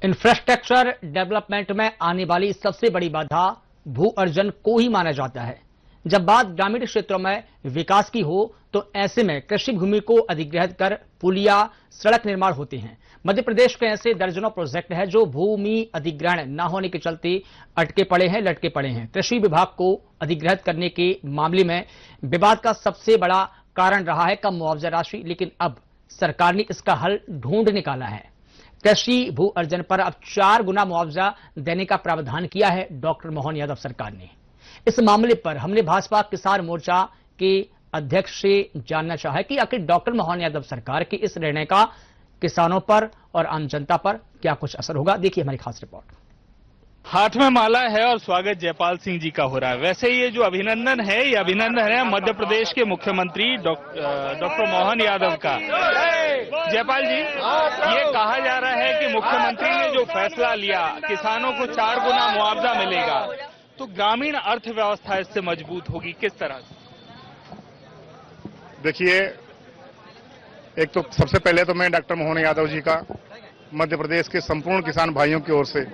Infrastructure development में आने वाली सबसे बड़ी बाधा भू अर्जन को ही माना जाता है। जब बात ग्रामीण क्षेत्रों में विकास की हो तो ऐसे में कृषि भूमि को अधिग्रहित कर पुलिया, सड़क निर्माण होते हैं। मध्य प्रदेश के ऐसे दर्जनों प्रोजेक्ट हैं जो भूमि अधिग्रहण न होने के चलते अटके पड़े हैं, लटके पड़े हैं। कृषि विभाग को अधिग्रहित करने के मामले में विवाद का सबसे बड़ा कारण रहा है कम मुआवजा राशि, लेकिन अब सरकार ने इसका हल ढूंढ निकाला है। कृषि भू अर्जन पर अब 4 गुना मुआवजा देने का प्रावधान किया है डॉक्टर मोहन यादव सरकार ने। इस मामले पर हमने भाजपा किसान मोर्चा के अध्यक्ष से जानना चाहा कि आखिर डॉक्टर मोहन यादव सरकार के इस निर्णय का किसानों पर और आम जनता पर क्या कुछ असर होगा। देखिए हमारी खास रिपोर्ट। हाथ में माला है और स्वागत जयपाल सिंह जी का हो रहा है। वैसे ये जो अभिनंदन है, ये अभिनंदन है मध्य प्रदेश के मुख्यमंत्री डॉक्टर मोहन यादव का। जयपाल जी, ये कहा जा रहा है कि मुख्यमंत्री ने जो फैसला लिया, किसानों को 4 गुना मुआवजा मिलेगा, तो ग्रामीण अर्थव्यवस्था इससे मजबूत होगी। किस तरह से? देखिए, एक तो सबसे पहले तो मैं डॉक्टर मोहन यादव जी का मध्य प्रदेश के संपूर्ण किसान भाइयों की ओर से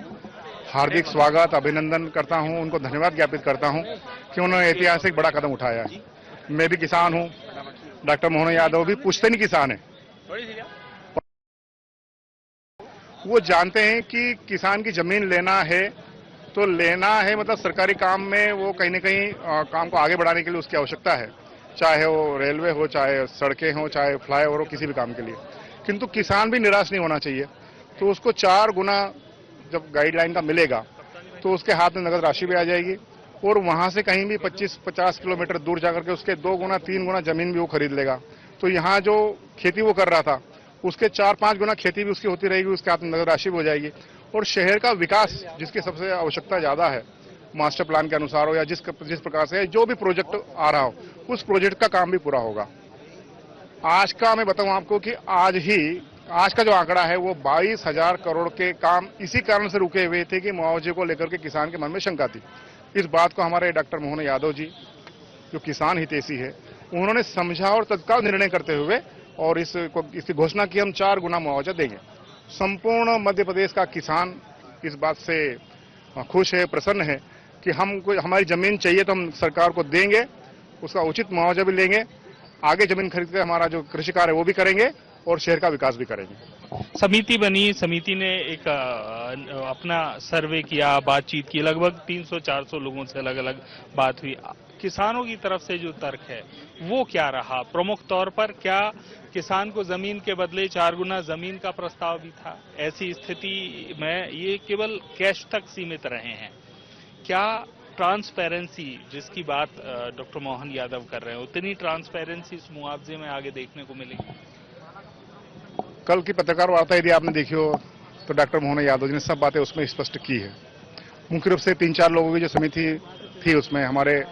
हार्दिक स्वागत, अभिनंदन करता हूं। उनको धन्यवाद ज्ञापित करता हूं कि उन्होंने ऐतिहासिक बड़ा कदम उठाया है। मैं भी किसान हूं, डॉक्टर मोहन यादव भी पुश्तैनी किसान है। वो जानते हैं कि किसान की जमीन लेना है तो लेना है, मतलब सरकारी काम में वो कहीं न कहीं काम को आगे बढ़ाने के लिए उसकी आवश्यकता है, चाहे वो रेलवे हो, चाहे सड़कें हो, चाहे फ्लाईओवर हो, किसी भी काम के लिए। किंतु किसान भी निराश नहीं होना चाहिए। तो उसको 4 गुना जब गाइडलाइन का मिलेगा तो उसके हाथ में नगद राशि भी आ जाएगी और वहां से कहीं भी 25-50 किलोमीटर दूर जाकर के उसके 2 गुना 3 गुना जमीन भी वो खरीद लेगा। तो यहाँ जो खेती वो कर रहा था उसके 4-5 गुना खेती भी उसकी होती रहेगी, उसके हाथ में नगद राशि भी हो जाएगी। और शहर का विकास, जिसकी सबसे आवश्यकता ज्यादा है, मास्टर प्लान के अनुसार हो या जिस प्रकार से जो भी प्रोजेक्ट आ रहा हो, उस प्रोजेक्ट का काम भी पूरा होगा। आज का मैं बताऊं आपको कि आज का जो आंकड़ा है वो 22,000 करोड़ के काम इसी कारण से रुके हुए थे कि मुआवजे को लेकर के किसान के मन में शंका थी। इस बात को हमारे डॉक्टर मोहन यादव जी, जो किसान हितैषी है, उन्होंने समझा और तत्काल निर्णय करते हुए और इसकी घोषणा की हम 4 गुना मुआवजा देंगे। संपूर्ण मध्य प्रदेश का किसान इस बात से खुश है, प्रसन्न है कि हमारी जमीन चाहिए तो हम सरकार को देंगे, उसका उचित मुआवजा भी लेंगे, आगे जमीन खरीद कर हमारा जो कृषि कार्य है वो भी करेंगे और शहर का विकास भी करेंगे। समिति बनी, समिति ने एक अपना सर्वे किया, बातचीत की, लगभग 300-400 लोगों से अलग अलग बात हुई। किसानों की तरफ से जो तर्क है वो क्या रहा? प्रमुख तौर पर क्या किसान को जमीन के बदले 4 गुना जमीन का प्रस्ताव भी था? ऐसी स्थिति में ये केवल कैश तक सीमित रहे हैं। क्या ट्रांसपेरेंसी जिसकी बात डॉक्टर मोहन यादव कर रहे हैं, उतनी ट्रांसपेरेंसी इस मुआवजे में आगे देखने को मिलेगी? कल की पत्रकार वार्ता यदि आपने देखी हो तो डॉक्टर मोहन यादव जी ने सब बातें उसमें स्पष्ट की है। मुख्य रूप से 3-4 लोगों की जो समिति थी उसमें हमारे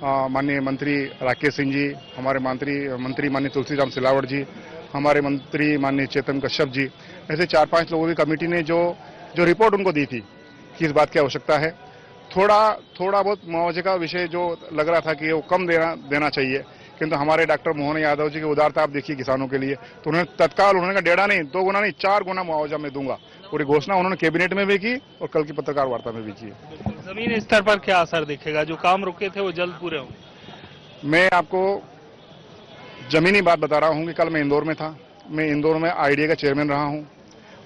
माननीय मंत्री राकेश सिंह जी, हमारे मंत्री माननीय तुलसीराम सिलावट जी, हमारे मंत्री माननीय चेतन कश्यप जी, ऐसे 4-5 लोगों की कमेटी ने जो रिपोर्ट उनको दी थी कि इस बात की आवश्यकता है, थोड़ा बहुत मुआवजे का विषय जो लग रहा था कि वो कम देना चाहिए, किंतु हमारे डॉक्टर मोहन यादव जी की उदारता आप देखिए किसानों के लिए, तो उन्होंने तत्काल कहा 1.5 नहीं 2 गुना नहीं 4 गुना मुआवजा मैं दूंगा। पूरी घोषणा उन्होंने कैबिनेट में भी की और कल की पत्रकार वार्ता में भी की। जमीन स्तर पर क्या असर दिखेगा? जो काम रुके थे वो जल्द पूरे होंगे? मैं आपको जमीनी बात बता रहा हूं कि कल मैं इंदौर में था। मैं इंदौर में आईडीए का चेयरमैन रहा हूं।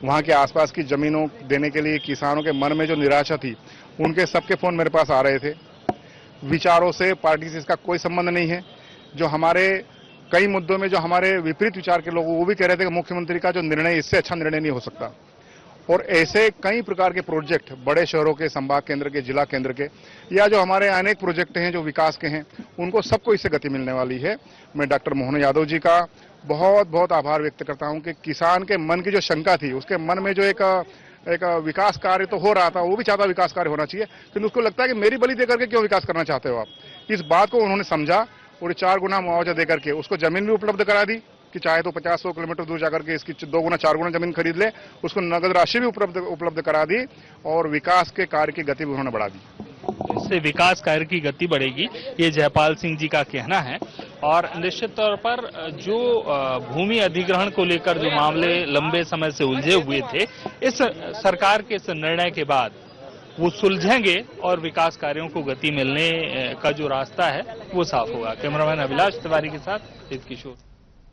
वहां के आसपास की जमीनों देने के लिए किसानों के मन में जो निराशा थी, उनके सबके फोन मेरे पास आ रहे थे। विचारों से, पार्टी से इसका कोई संबंध नहीं है। जो हमारे कई मुद्दों में जो हमारे विपरीत विचार के लोग, वो भी कह रहे थे कि मुख्यमंत्री का जो निर्णय, इससे अच्छा निर्णय नहीं हो सकता। और ऐसे कई प्रकार के प्रोजेक्ट बड़े शहरों के, संभाग केंद्र के, जिला केंद्र के, या जो हमारे अनेक प्रोजेक्ट हैं जो विकास के हैं, उनको सबको इससे गति मिलने वाली है। मैं डॉक्टर मोहन यादव जी का बहुत बहुत आभार व्यक्त करता हूं कि किसान के मन की जो शंका थी, उसके मन में जो एक विकास कार्य तो हो रहा था, वो भी चाहता विकास कार्य होना चाहिए, लेकिन उसको लगता है कि मेरी बलि देकर के क्यों विकास करना चाहते हो आप। इस बात को उन्होंने समझा और 4 गुना मुआवजा देकर के उसको जमीन भी उपलब्ध करा दी कि चाहे तो 50-100 किलोमीटर दूर जाकर के इसकी 2 गुना 4 गुना जमीन खरीद ले, उसको नगद राशि भी उपलब्ध करा दी और विकास के कार्य की गति भी उन्होंने बढ़ा दी। इससे विकास कार्य की गति बढ़ेगी, ये जयपाल सिंह जी का कहना है। और निश्चित तौर पर जो भूमि अधिग्रहण को लेकर जो मामले लंबे समय से उलझे हुए थे, इस सरकार के इस निर्णय के बाद वो सुलझेंगे और विकास कार्यों को गति मिलने का जो रास्ता है वो साफ होगा। कैमरामैन अभिलाष तिवारी के साथ हित किशोर।